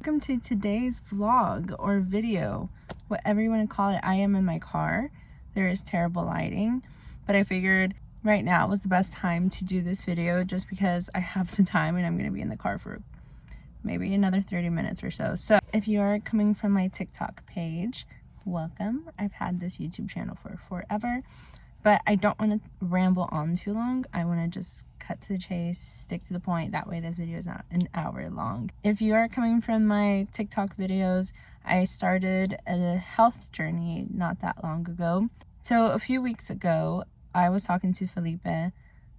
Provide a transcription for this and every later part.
welcome to today's vlog or video, whatever you want to call it. I am in my car. There is terrible lighting, but I figured right now was the best time to do this video just because I have the time and I'm going to be in the car for maybe another 30 minutes or so. So if you are coming from my TikTok page, welcome. I've had this YouTube channel for forever, but I don't want to ramble on too long. I want to just cut to the chase, stick to the point. That way this video is not an hour long. If you are coming from my TikTok videos, I started a health journey not that long ago. So a few weeks ago, I was talking to Felipe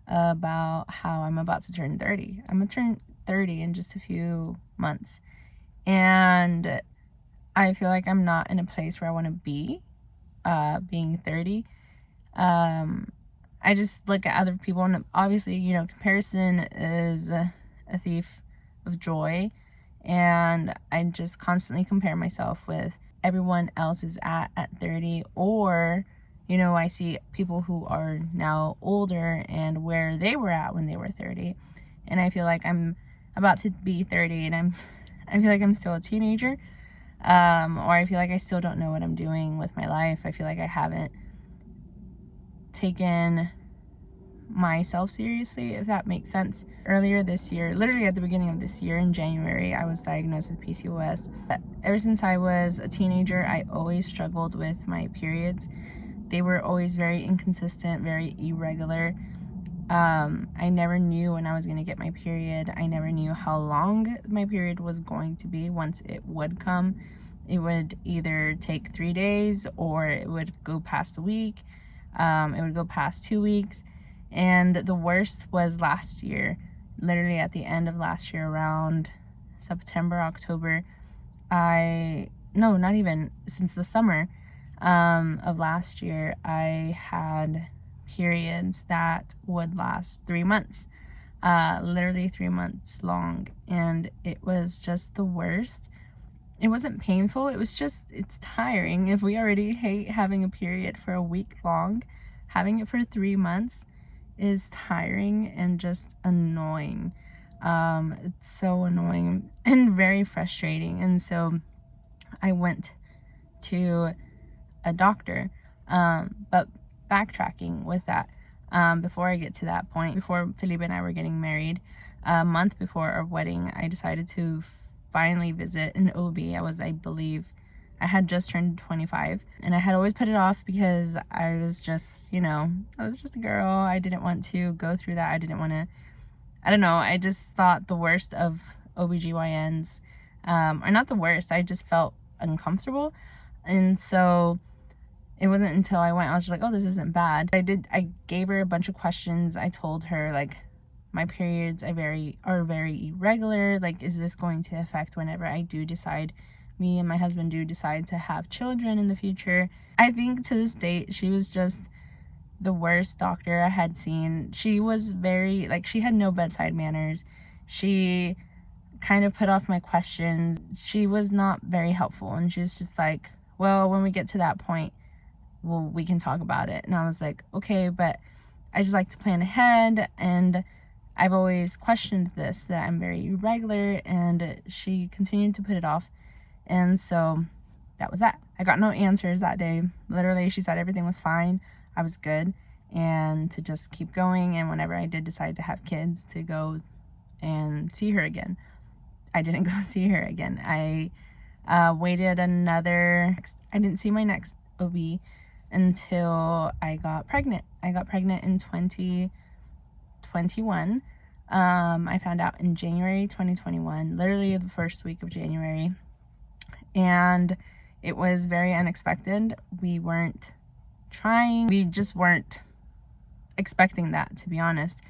about how I'm about to turn 30. I'm gonna turn 30 in just a few months. And I feel like I'm not in a place where I want to be, being 30. I just look at other people, and obviously, you know, comparison is a thief of joy, and I just constantly compare myself with everyone else is at 30, or, you know, I see people who are now older and where they were at when they were 30, and I feel like I'm about to be 30 and I feel like I'm still a teenager, or I feel like I still don't know what I'm doing with my life. I feel like I haven't taken myself seriously, if that makes sense. Earlier this year, literally at the beginning of this year in January, I was diagnosed with PCOS. Ever since I was a teenager, I always struggled with my periods. They were always very inconsistent, very irregular. I never knew when I was going to get my period. I never knew how long my period was going to be once it would come. It would either take 3 days or it would go past a week. It would go past 2 weeks. And the worst was last year, literally at the end of last year, around September, October. No, not even, since the summer of last year, I had periods that would last 3 months, literally 3 months long. And it was just the worst. It wasn't painful. It was just, it's tiring. If we already hate having a period for a week long, having it for 3 months is tiring and just annoying. It's so annoying and very frustrating. And so I went to a doctor, but backtracking with that, before I get to that point, before Felipe and I were getting married, a month before our wedding, I decided to finally visit an OB. I believe I had just turned 25, and I had always put it off because I was just, you know, I was just a girl. I didn't want to go through that. I didn't want to, I don't know, I just thought the worst of OBGYNs, or not the worst, I just felt uncomfortable. And so it wasn't until I went, I was just like, oh, this isn't bad. I gave her a bunch of questions. I told her, like, my periods are very irregular. Like, is this going to affect whenever I do decide, me and my husband do decide to have children in the future? I think to this date, she was just the worst doctor I had seen. She was very, like, she had no bedside manners. She kind of put off my questions. She was not very helpful. And she was just like, well, when we get to that point, well, we can talk about it. And I was like, okay, but I just like to plan ahead, and I've always questioned this, that I'm very irregular. And she continued to put it off, and so that was that. I got no answers that day. Literally, she said everything was fine, I was good, and to just keep going. And whenever I did decide to have kids, to go and see her again. I didn't go see her again. I waited I didn't see my next OB until I got pregnant. I got pregnant in 2021. I found out in January 2021, literally the first week of January. And it was very unexpected. We weren't trying. We just weren't expecting that, to be honest.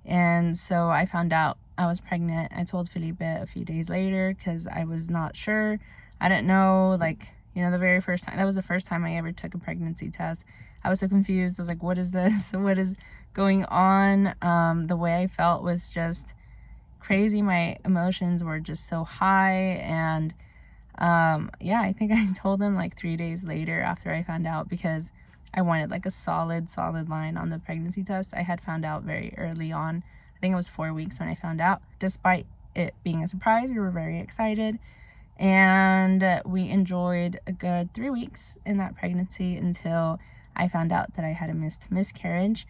And so I found out I was pregnant. I told Felipe a few days later because I was not sure. I didn't know, like, you know, the very first time, that was the first time I ever took a pregnancy test. I was so confused. I was like, what is this? What is going on? The way I felt was just crazy. My emotions were just so high. And yeah, I think I told them like 3 days later after I found out, because I wanted like a solid line on the pregnancy test. I had found out very early on. I think it was 4 weeks when I found out. Despite it being a surprise, we were very excited. And we enjoyed a good 3 weeks in that pregnancy until I found out that I had a miscarriage.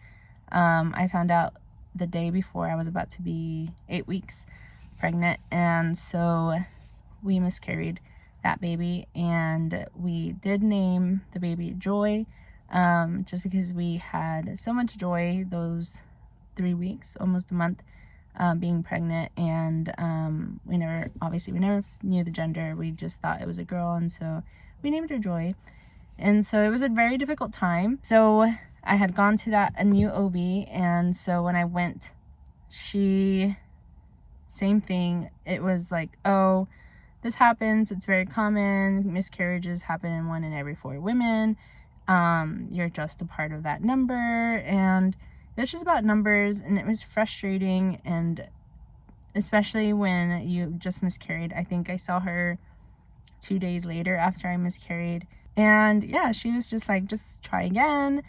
I found out the day before I was about to be 8 weeks pregnant, and so we miscarried that baby, and we did name the baby Joy, just because we had so much joy those 3 weeks, almost a month, being pregnant. And we never knew the gender. We just thought it was a girl, and so we named her Joy. And so it was a very difficult time. So I had gone to a new OB, and so when I went, same thing. It was like, oh, this happens, it's very common, miscarriages happen in 1 in every 4 women, you're just a part of that number. And it's just about numbers, and it was frustrating. And especially when you just miscarried. I think I saw her 2 days later after I miscarried, and yeah, she was just like, just try again,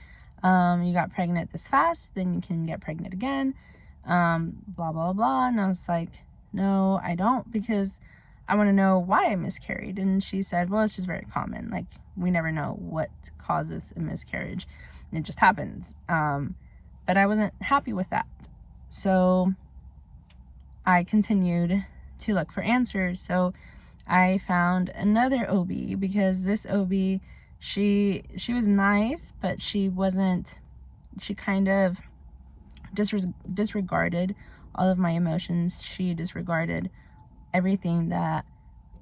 you got pregnant this fast, then you can get pregnant again, blah blah blah. And I was like, no, I don't, because I want to know why I miscarried. And she said, well, it's just very common, like we never know what causes a miscarriage, it just happens. But I wasn't happy with that, so I continued to look for answers. So I found another OB, because this OB, she was nice, but she kind of disregarded all of my emotions. She disregarded everything that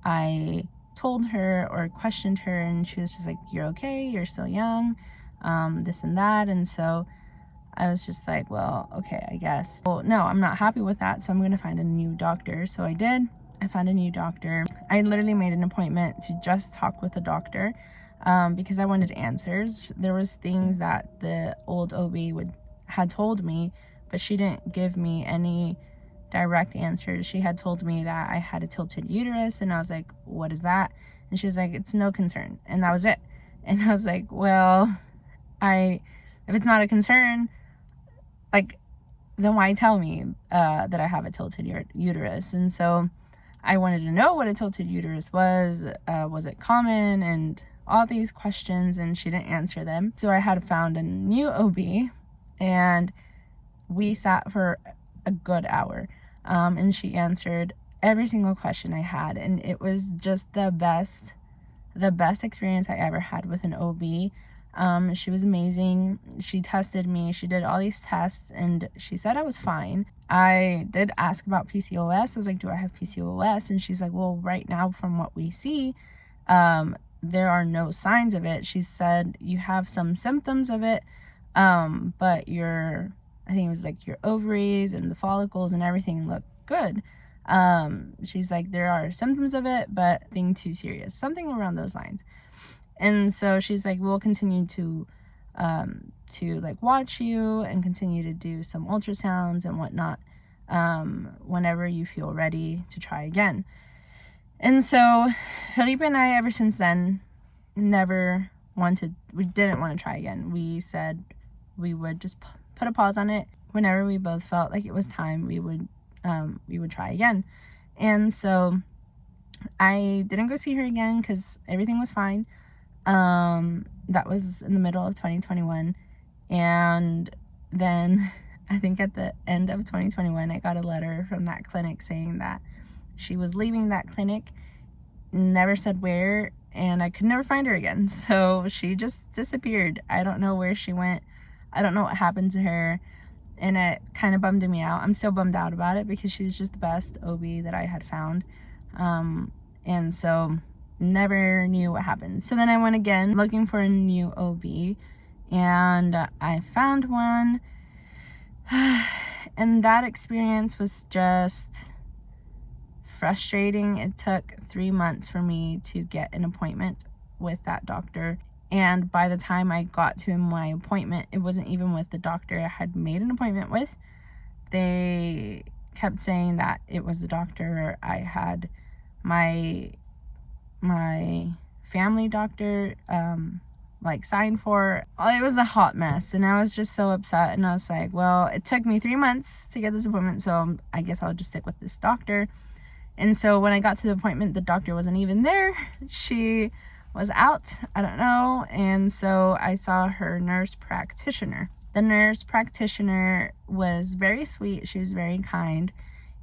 I told her or questioned her, and she was just like, you're okay, you're still young, this and that. And so I was just like, well, okay, I guess. Well, no, I'm not happy with that, so I'm gonna find a new doctor. So I did. I found a new doctor. I literally made an appointment to just talk with the doctor, because I wanted answers. There was things that the old OB had told me, but she didn't give me any direct answers. She had told me that I had a tilted uterus, and I was like, what is that? And she was like, it's no concern, and that was it. And I was like, well, if it's not a concern, like, then why tell me that I have a tilted uterus? And so I wanted to know what a tilted uterus was it common, and all these questions, and she didn't answer them. So I had found a new OB, and we sat for a good hour, and she answered every single question I had, and it was just the best experience I ever had with an OB. She was amazing. She tested me. She did all these tests, and she said I was fine. I did ask about PCOS. I was like, do I have PCOS? And she's like, well, right now, from what we see, there are no signs of it. She said you have some symptoms of it, but I think it was like your ovaries and the follicles and everything look good. She's like, there are symptoms of it, but nothing too serious, something around those lines. And so she's like, we'll continue to like watch you and continue to do some ultrasounds and whatnot, whenever you feel ready to try again. And so Felipe and I, ever since then, we didn't want to try again. We said we would just put a pause on it. Whenever we both felt like it was time, we would try again. And so I didn't go see her again because everything was fine. That was in the middle of 2021. And then I think at the end of 2021, I got a letter from that clinic saying that she was leaving that clinic, never said where, and I could never find her again. So she just disappeared. I don't know where she went. I don't know what happened to her. And it kind of bummed me out. I'm still bummed out about it because she was just the best OB that I had found. And so never knew what happened. So then I went again looking for a new OB, and I found one. And that experience was just frustrating. It took 3 months for me to get an appointment with that doctor. And by the time I got to my appointment, it wasn't even with the doctor I had made an appointment with. They kept saying that it was the doctor I had my family doctor like signed for. It was a hot mess, and I was just so upset. And I was like, well, it took me 3 months to get this appointment, so I guess I'll just stick with this doctor. And so when I got to the appointment, the doctor wasn't even there. She was out, I don't know. And so I saw her nurse practitioner. The nurse practitioner was very sweet. She was very kind.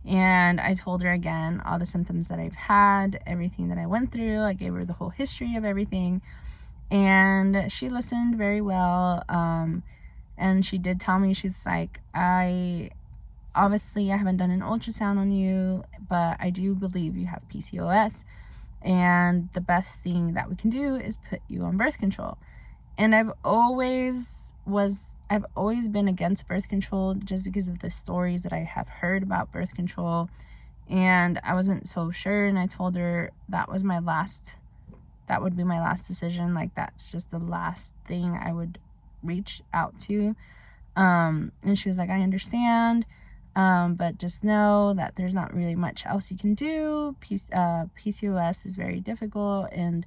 And I told her again all the symptoms that I've had, everything that I went through. I gave her the whole history of everything. And she listened very well. And she did tell me, she's like, obviously I haven't done an ultrasound on you, but I do believe you have PCOS. And the best thing that we can do is put you on birth control. And I've always been against birth control just because of the stories that I have heard about birth control. And I wasn't so sure. And I told her that would be my last decision. Like, that's just the last thing I would reach out to. And she was like, I understand. But just know that there's not really much else you can do. PCOS is very difficult and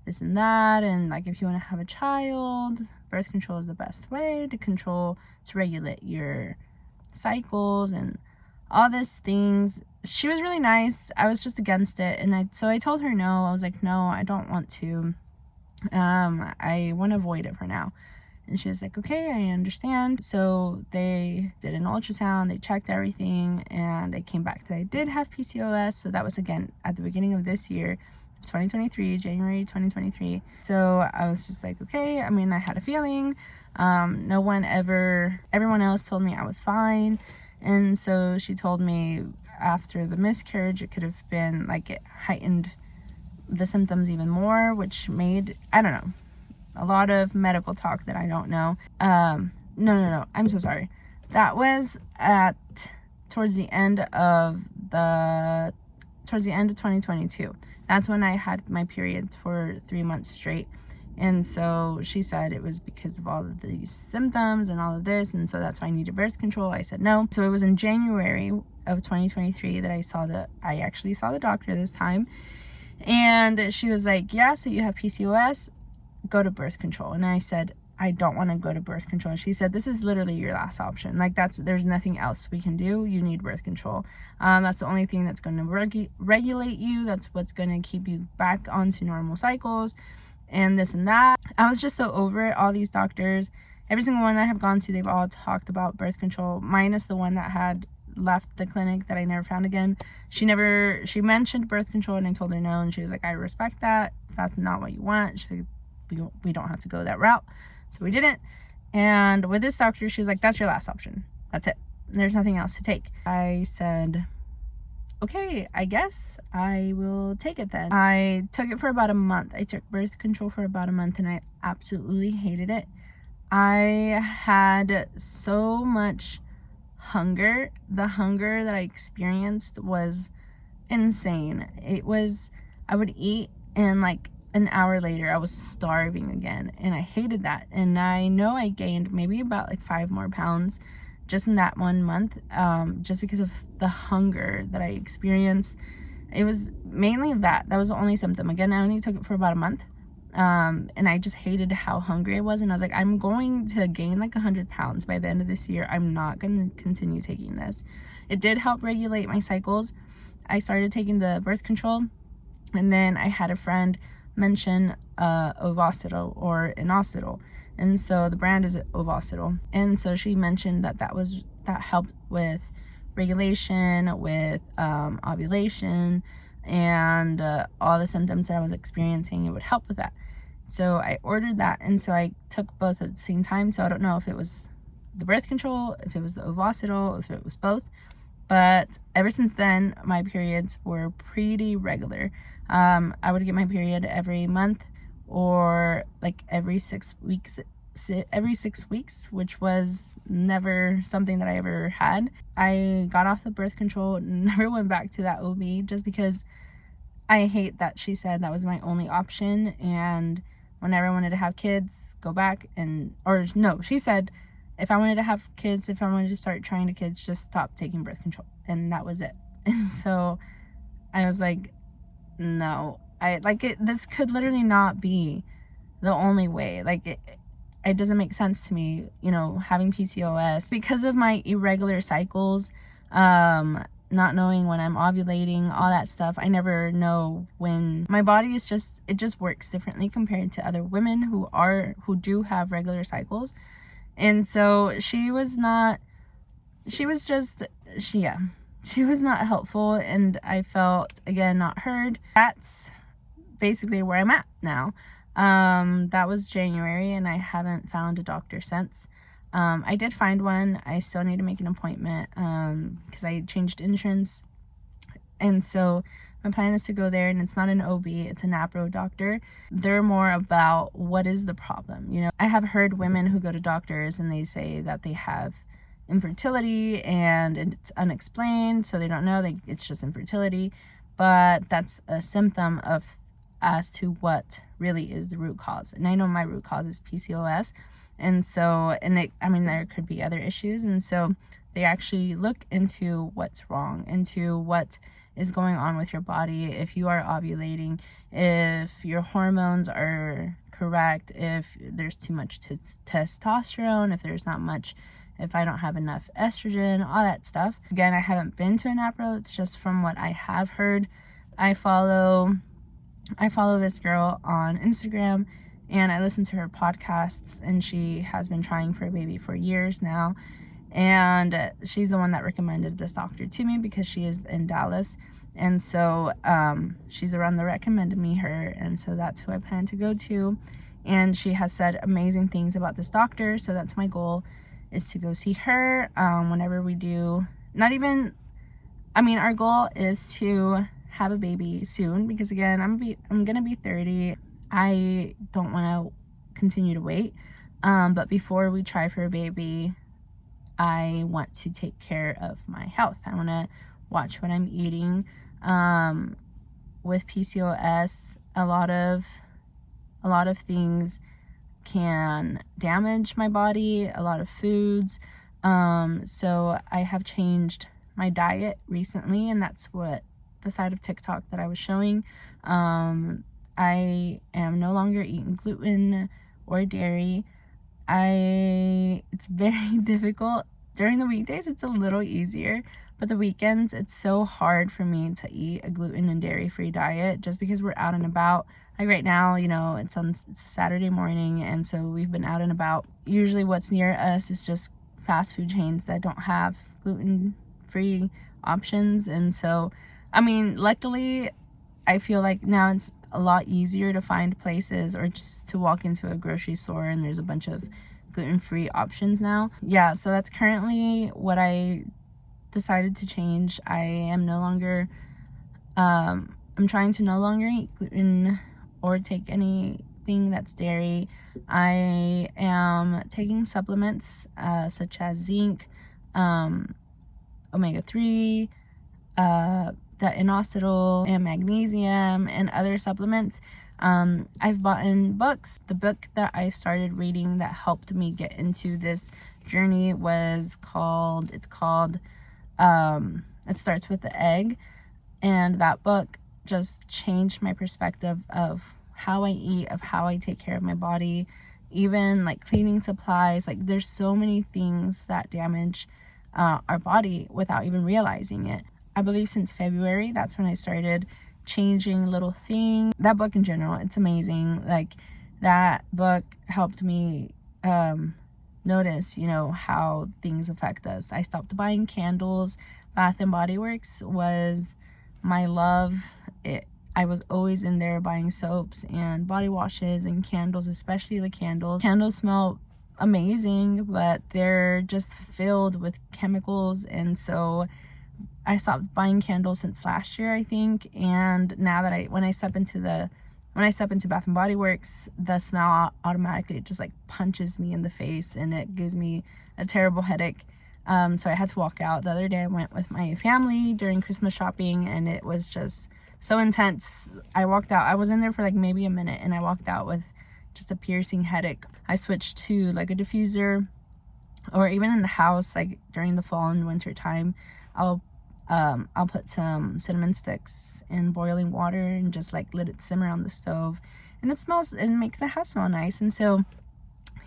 this and that. And like, if you want to have a child, birth control is the best way to regulate your cycles and all these things. She was really nice. I was just against it. And so I told her no. I was like, no, I don't want to. I want to avoid it for now. And she was like, okay, I understand. So they did an ultrasound, they checked everything, and it came back that I did have PCOS. So that was, again, at the beginning of this year, 2023, January 2023. So I was just like, okay. I mean, I had a feeling. Everyone else told me I was fine. And so she told me after the miscarriage, it could have been like it heightened the symptoms even more, which made, I don't know, a lot of medical talk that I don't know. No, I'm so sorry. That was towards the end of 2022. That's when I had my periods for 3 months straight. And so she said it was because of all of these symptoms and all of this, and so that's why I needed birth control. I said no. So it was in January of 2023 that I actually saw the doctor this time. And she was like, yeah, so you have PCOS, go to birth control. And I said, I don't want to go to birth control. And she said, this is literally your last option. Like, there's nothing else we can do. You need birth control. That's the only thing that's going to regulate you. That's what's going to keep you back onto normal cycles and this and that. I was just so over it. All these doctors, every single one that I have gone to, they've all talked about birth control, minus the one that had left the clinic that I never found again. She mentioned birth control, and I told her no, and she was like, I respect that. If that's not what you want, she's like, we don't have to go that route. So we didn't. And with this doctor, she was like, that's your last option. That's it. There's nothing else to take. I said, okay, I guess I will take it then. I took it for about a month. I took birth control for about a month, and I absolutely hated it. I had so much hunger. The hunger that I experienced was insane. I would eat, and like an hour later I was starving again, and I hated that. And I know I gained maybe about like 5 more pounds just in that 1 month, just because of the hunger that I experienced. It was mainly that was the only symptom. Again, I only took it for about a month, and I just hated how hungry I was. And I was like, I'm going to gain like 100 pounds by the end of this year. I'm not going to continue taking this. It did help regulate my cycles. I started taking the birth control, and then I had a friend mention Ovocitol or Inositol, and so the brand is Ovocitol. And so she mentioned that helped with regulation, with ovulation, and all the symptoms that I was experiencing. It would help with that. So I ordered that, and so I took both at the same time. So I don't know if it was the birth control, if it was the Ovocitol, if it was both. But ever since then, my periods were pretty regular. I would get my period every month, or like every 6 weeks, which was never something that I ever had. I got off the birth control and never went back to that OB, just because I hate that she said that was my only option. And whenever I wanted to have kids, go back she said, if I wanted to have kids, if I wanted to start trying to kids, just stop taking birth control. And that was it. And so I was like, no, this could literally not be the only way. Like, it doesn't make sense to me, having PCOS because of my irregular cycles. not knowing when I'm ovulating, all that stuff. I never know when my body is just, it just works differently compared to other women who do have regular cycles. And so she was not helpful, and I felt, again, not heard. That's basically where I'm at now. That was January, and I haven't found a doctor since. I did find one. I still need to make an appointment because I changed insurance, and so my plan is to go there. And it's not an OB, it's a NAPRO doctor. They're more about what is the problem. You know, I have heard women who go to doctors and they say that they have infertility and it's unexplained, so they don't know, it's just infertility, but that's a symptom of as to what really is the root cause. And I know my root cause is PCOS, and so, there could be other issues, and so they actually look into what's wrong, into what is going on with your body, if you are ovulating, if your hormones are correct, if there's too much testosterone, if there's not much, if I don't have enough estrogen, all that stuff. Again, I haven't been to a NAPRO, it's just from what I have heard. I follow this girl on Instagram, and I listen to her podcasts, and she has been trying for a baby for years now. And she's the one that recommended this doctor to me because she is in Dallas. And so she's the one that recommended me her, and so that's who I plan to go to. And she has said amazing things about this doctor, so that's my goal, is to go see her whenever we do. Our goal is to have a baby soon, because again, I'm gonna be 30. I don't want to continue to wait, but before we try for a baby, I want to take care of my health. I want to watch what I'm eating. With PCOS, a lot of things can damage my body, a lot of foods. So I have changed my diet recently, and that's what the side of TikTok that I was showing. I am no longer eating gluten or dairy. It's very difficult. During the weekdays, it's a little easier, but the weekends, it's so hard for me to eat a gluten and dairy-free diet just because we're out and about. Like right now, it's Saturday morning, and so we've been out and about. Usually what's near us is just fast food chains that don't have gluten-free options. And so, luckily, I feel like now it's a lot easier to find places, or just to walk into a grocery store and there's a bunch of gluten-free options now. Yeah, so that's currently what I decided to change. I'm trying to no longer eat gluten or take anything that's dairy. I am taking supplements such as zinc, omega-3, the inositol, and magnesium, and other supplements. I've bought in books. The book that I started reading that helped me get into this journey was called It Starts with the Egg. And that book just changed my perspective of how I eat, of how I take care of my body, even like cleaning supplies. Like, there's so many things that damage our body without even realizing it. I believe since February, that's when I started changing little things. That book in general, it's amazing. Like, that book helped me notice, how things affect us. I stopped buying candles. Bath and Body Works was my love. I was always in there buying soaps and body washes and candles, especially the candles. Candles smell amazing, but they're just filled with chemicals, and so I stopped buying candles since last year, I think. And now that when I step into Bath and Body Works, the smell automatically just like punches me in the face, and it gives me a terrible headache. So I had to walk out. The other day I went with my family during Christmas shopping, and it was just so intense. I walked out. I was in there for like maybe a minute, and I walked out with just a piercing headache. I switched to like a diffuser, or even in the house, like during the fall and winter time, I'll put some cinnamon sticks in boiling water and just like let it simmer on the stove, and it makes the house smell nice. And so,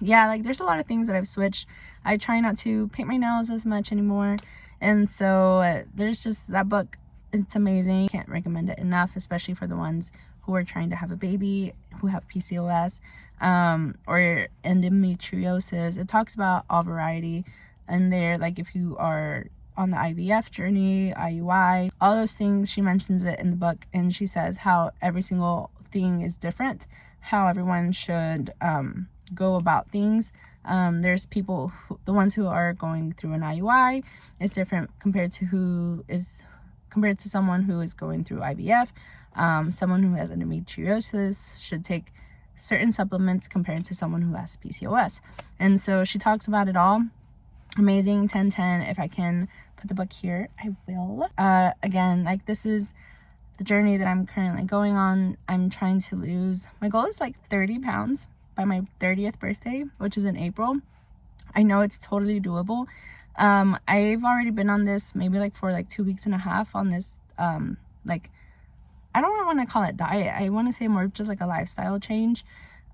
yeah, like there's a lot of things that I've switched. I try not to paint my nails as much anymore, And so there's just that book. It's amazing. Can't recommend it enough, especially for the ones who are trying to have a baby, who have PCOS or endometriosis. It talks about all variety in there, like if you are on the IVF journey, IUI, all those things. She mentions it in the book, and she says how every single thing is different, how everyone should go about things. There's people the ones who are going through an IUI is different compared to someone who is going through IVF. Someone who has endometriosis should take certain supplements compared to someone who has PCOS. And so she talks about it all. Amazing. 10/10. If I can put the book here, I will. Again, like, this is the journey that I'm currently going on. I'm trying to lose, my goal is like 30 pounds by my 30th birthday, which is in April. I know it's totally doable. I've already been on this maybe like for like 2 weeks and a half on this like, I don't want to call it diet. I want to say more just like a lifestyle change.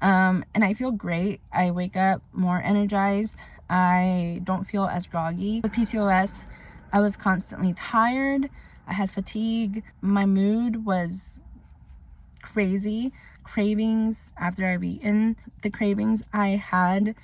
And I feel great. I wake up more energized. I don't feel as groggy. With PCOS, I was constantly tired. I had fatigue. My mood was crazy. Cravings after I've eaten. The cravings I had,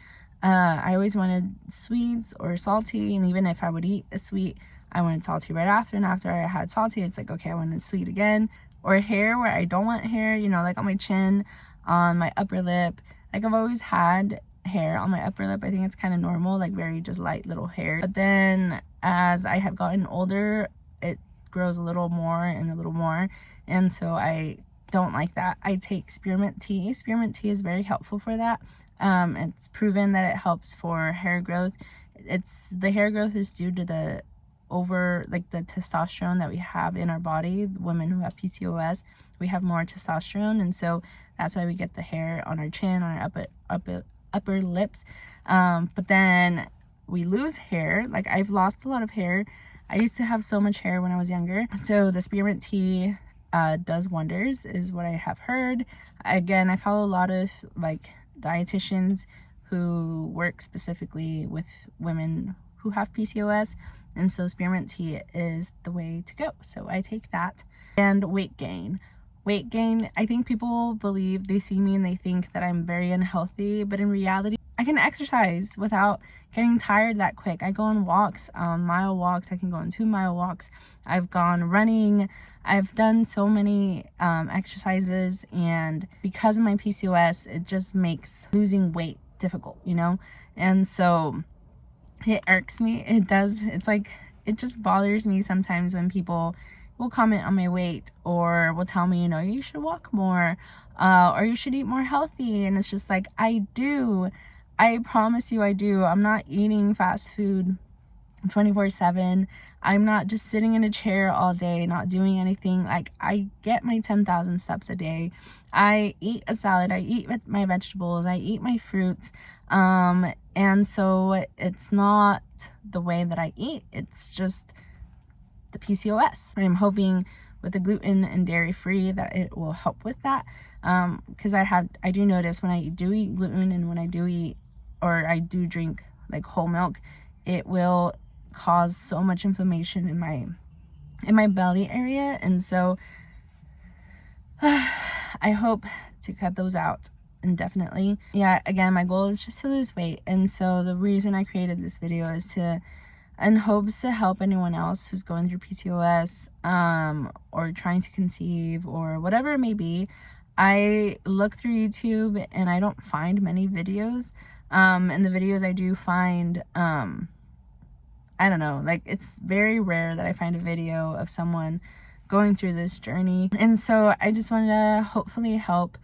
I always wanted sweets or salty. And even if I would eat a sweet, I wanted salty right after. And after I had salty, it's like, okay, I wanted sweet again. Or hair, where I don't want hair, you know, like on my chin, on my upper lip. Like, I've always had hair on my upper lip. I think it's kind of normal, like very just light little hair. But then as I have gotten older, it grows a little more and a little more. And so I don't like that. I take spearmint tea. Spearmint tea is very helpful for that. It's proven that it helps for hair growth. The hair growth is due to the testosterone that we have in our body. Women who have PCOS, we have more testosterone, and so that's why we get the hair on our chin, on our upper lips. But then we lose hair. Like, I've lost a lot of hair. I used to have so much hair when I was younger. So the spearmint tea does wonders, is what I have heard. Again, I follow a lot of like dietitians who work specifically with women who have PCOS, and so spearmint tea is the way to go. So I take that. And weight gain, I think people believe, they see me and they think that I'm very unhealthy, but in reality, I can exercise without getting tired that quick. I go on walks, mile walks. I can go on 2-mile walks. I've gone running. I've done so many exercises, and because of my PCOS, it just makes losing weight difficult, you know? And so it irks me. It does. It's like, it just bothers me sometimes when people will comment on my weight, or will tell me, you know, you should walk more, or you should eat more healthy. And it's just like, I do. I promise you I do. I'm not eating fast food 24/7. I'm not just sitting in a chair all day, not doing anything. Like, I get my 10,000 steps a day. I eat a salad. I eat my vegetables. I eat my fruits. And so it's not the way that I eat. It's just the PCOS. I'm hoping with the gluten and dairy free that it will help with that. Because I do notice when I do eat gluten, and when I do eat, or I do drink like whole milk, it will cause so much inflammation in my belly area. And so I hope to cut those out indefinitely. Yeah, again, my goal is just to lose weight. And so the reason I created this video is in hopes to help anyone else who's going through PCOS, or trying to conceive, or whatever it may be. I look through YouTube and I don't find many videos. And the videos I do find, I don't know, like, it's very rare that I find a video of someone going through this journey. And so I just wanted to hopefully help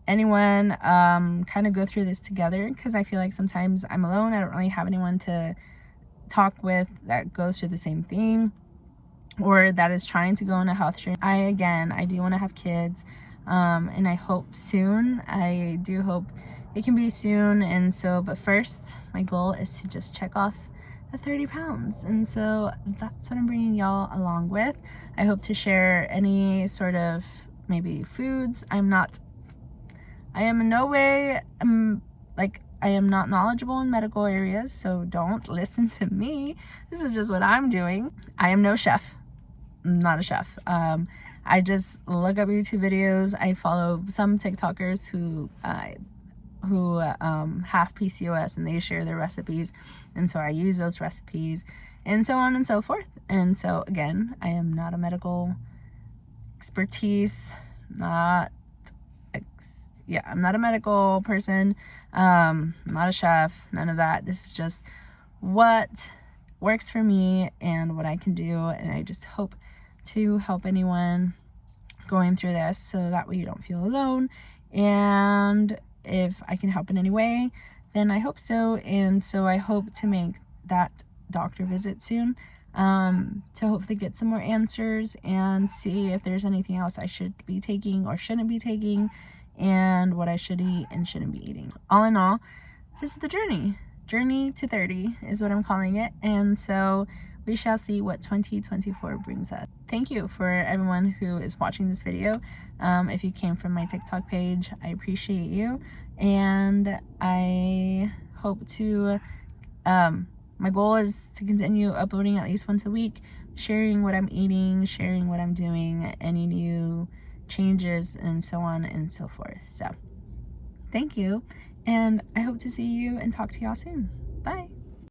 anyone kind of go through this together, because I feel like sometimes I'm alone. I don't really have anyone to talk with that goes through the same thing, or that is trying to go on a health journey. I do want to have kids, and I hope soon. I do hope it can be soon. And so, but first, my goal is to just check off the 30 pounds. And so that's what I'm bringing y'all along with. I hope to share any sort of maybe foods. I am in no way like I am not knowledgeable in medical areas, so don't listen to me. This is just what I'm doing. I am no chef. I'm not a chef. I just look up YouTube videos. I follow some TikTokers who have PCOS, and they share their recipes, and so I use those recipes, and so on and so forth. And so again, I am not a medical expertise, I'm not a medical person, I'm not a chef, none of that. This is just what works for me and what I can do, and I just hope to help anyone going through this so that way you don't feel alone. And if I can help in any way, then I hope so. And so I hope to make that doctor visit soon, to hopefully get some more answers and see if there's anything else I should be taking or shouldn't be taking, and what I should eat and shouldn't be eating. All in all, this is the journey to 30 is what I'm calling it. And so we shall see what 2024 brings us. Thank you for everyone who is watching this video. If you came from my TikTok page, I appreciate you. And I hope to, my goal is to continue uploading at least once a week, sharing what I'm eating, sharing what I'm doing, any new changes, and so on and so forth. So thank you, and I hope to see you and talk to y'all soon. Bye.